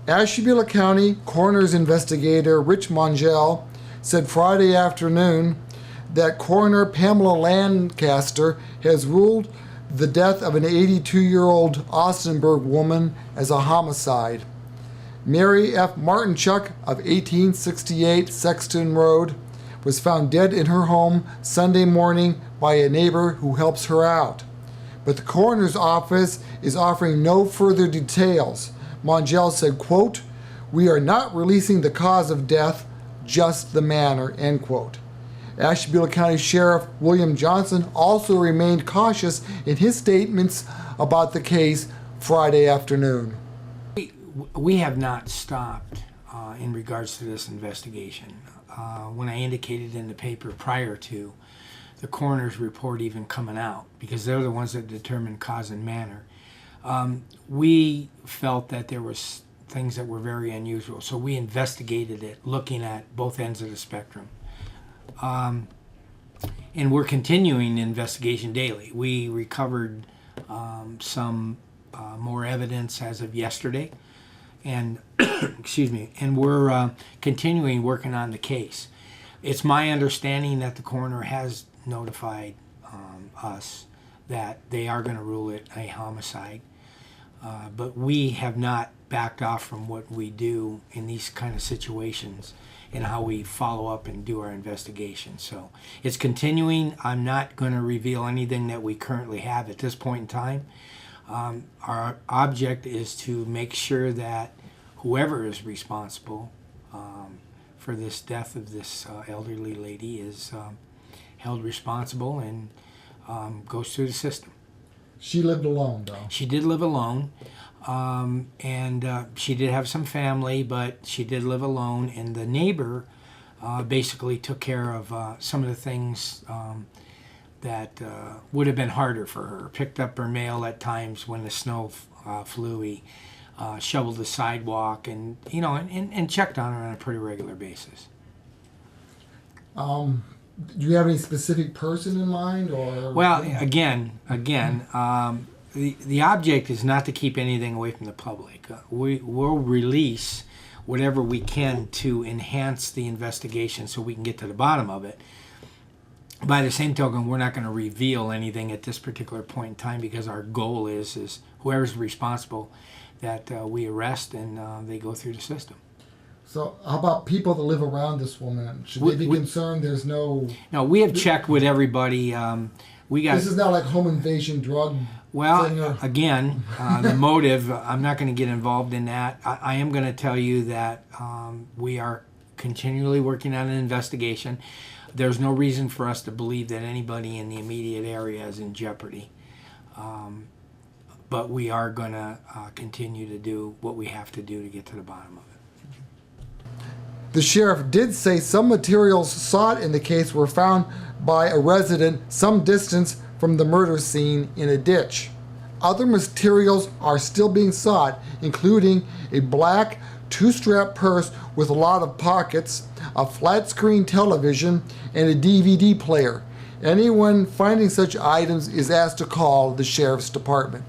Ashtabula County Coroner's investigator Rich Mongell said Friday afternoon that coroner Pamela Lancaster has ruled the death of an 82-year-old Austinburg woman as a homicide. Mary F. Martinchuk of 1868 Sexton Road was found dead in her home Sunday morning by a neighbor who helps her out. But the coroner's office is offering no further details. Mongell said, quote, "We are not releasing the cause of death, just the manner," end quote. Ashtabula County Sheriff William Johnson also remained cautious in his statements about the case Friday afternoon. We have not stopped in regards to this investigation. When I indicated in the paper prior to the coroner's report even coming out, because they're the ones that determine cause and manner, we felt that there was things that were very unusual. So we investigated it, looking at both ends of the spectrum. And we're continuing the investigation daily. We recovered some more evidence as of yesterday, and excuse me, and we're continuing working on the case. It's my understanding that the coroner has notified us that they are going to rule it a homicide, but we have not backed off from what we do in these kind of situations and how we follow up and do our investigation. So it's continuing. I'm not going to reveal anything that we currently have at this point in time. Our object is to make sure that whoever is responsible for this death of this elderly lady is held responsible and goes through the system. She lived alone, though. She did live alone, and she did have some family, but she did live alone, and the neighbor basically took care of some of the things that would have been harder for her. Picked up her mail at times when the snow flew. He shoveled the sidewalk, and and checked on her on a pretty regular basis. Do you have any specific person in mind, or? Well, again, the object is not to keep anything away from the public. We'll release whatever we can to enhance the investigation so we can get to the bottom of it. By the same token, we're not going to reveal anything at this particular point in time, because our goal is whoever's responsible that we arrest and they go through the system. So how about people that live around this woman? Should they be concerned there's no... No, we have checked with everybody. This is not like home invasion drug... Well, again, the motive, I'm not going to get involved in that. I am going to tell you that we are continually working on an investigation. There's no reason for us to believe that anybody in the immediate area is in jeopardy. But we are going to continue to do what we have to do to get to the bottom of it. The sheriff did say some materials sought in the case were found by a resident some distance from the murder scene in a ditch. Other materials are still being sought, including a black two-strap purse with a lot of pockets, a flat-screen television, and a DVD player. Anyone finding such items is asked to call the sheriff's department.